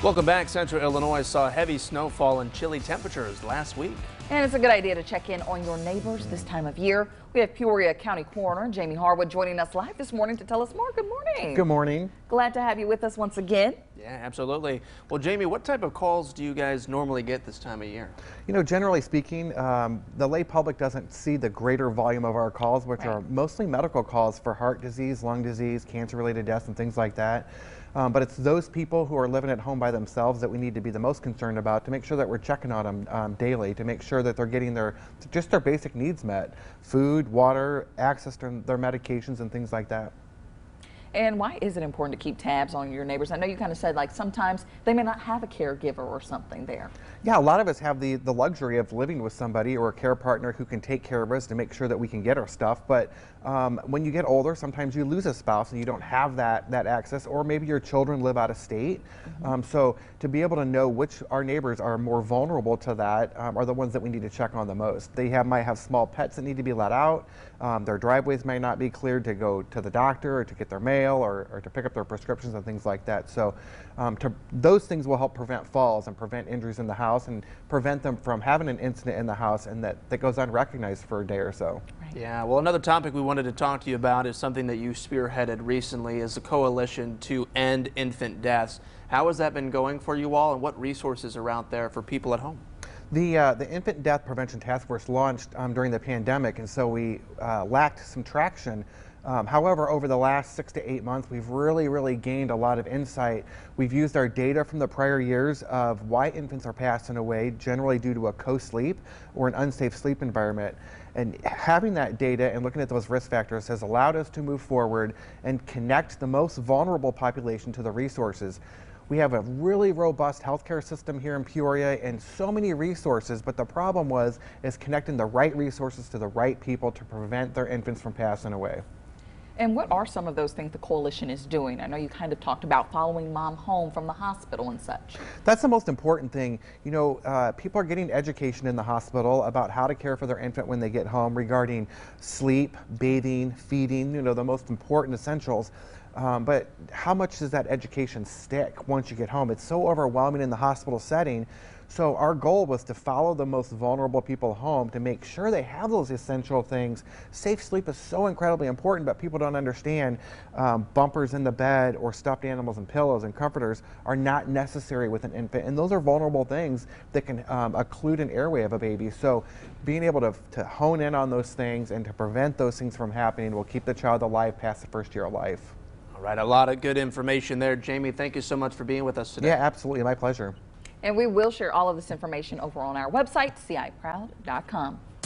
Welcome back. Central Illinois saw heavy snowfall and chilly temperatures last week. And it's a good idea to check in on your neighbors this time of year. We have Peoria County Coroner Jamie Harwood joining us live this morning to tell us more. Good morning. Good morning. Glad to have you with us once again. Yeah, absolutely. Well, Jamie, what type of calls do you guys normally get this time of year? You know, generally speaking, the lay public doesn't see the greater volume of our calls, which are mostly medical calls for heart disease, lung disease, cancer-related deaths, and things like that. But it's those people who are living at home by themselves that we need to be the most concerned about, to make sure that we're checking on them daily, to make sure that they're getting just their basic needs met: food, water, access to their medications, and things like that. And why is it important to keep tabs on your neighbors? I know you kind of said like sometimes they may not have a caregiver or something there. Yeah, a lot of us have the luxury of living with somebody or a care partner who can take care of us to make sure that we can get our stuff. But when you get older, sometimes you lose a spouse and you don't have that access, or maybe your children live out of state. So to be able to know which our neighbors are more vulnerable to that are the ones that we need to check on the most. They might have small pets that need to be let out. Their driveways may not be cleared to go to the doctor or to get their mail or to pick up their prescriptions and things like that. So those things will help prevent falls and prevent injuries in the house and prevent them from having an incident in the house and that goes unrecognized for a day or so. Right. Yeah, well, another topic we wanted to talk to you about is something that you spearheaded recently, is the Coalition to End Infant Deaths. How has that been going for you all, and what resources are out there for people at home? The Infant Death Prevention Task Force launched during the pandemic, and so we lacked some traction. However, over the last 6 to 8 months, we've really gained a lot of insight. We've used our data from the prior years of why infants are passing away, generally due to a co-sleep or an unsafe sleep environment. And having that data and looking at those risk factors has allowed us to move forward and connect the most vulnerable population to the resources. We have a really robust healthcare system here in Peoria and so many resources, but the problem is connecting the right resources to the right people to prevent their infants from passing away. And what are some of those things the coalition is doing? I know you kind of talked about following mom home from the hospital and such. That's the most important thing. You know, people are getting education in the hospital about how to care for their infant when they get home regarding sleep, bathing, feeding, you know, the most important essentials. But how much does that education stick once you get home? It's so overwhelming in the hospital setting. So our goal was to follow the most vulnerable people home to make sure they have those essential things. Safe sleep is so incredibly important, but people don't understand bumpers in the bed or stuffed animals and pillows and comforters are not necessary with an infant. And those are vulnerable things that can occlude an airway of a baby. So being able to hone in on those things and to prevent those things from happening will keep the child alive past the first year of life. All right, a lot of good information there. Jamie, thank you so much for being with us today. Yeah, absolutely. My pleasure. And we will share all of this information over on our website, ciproud.com.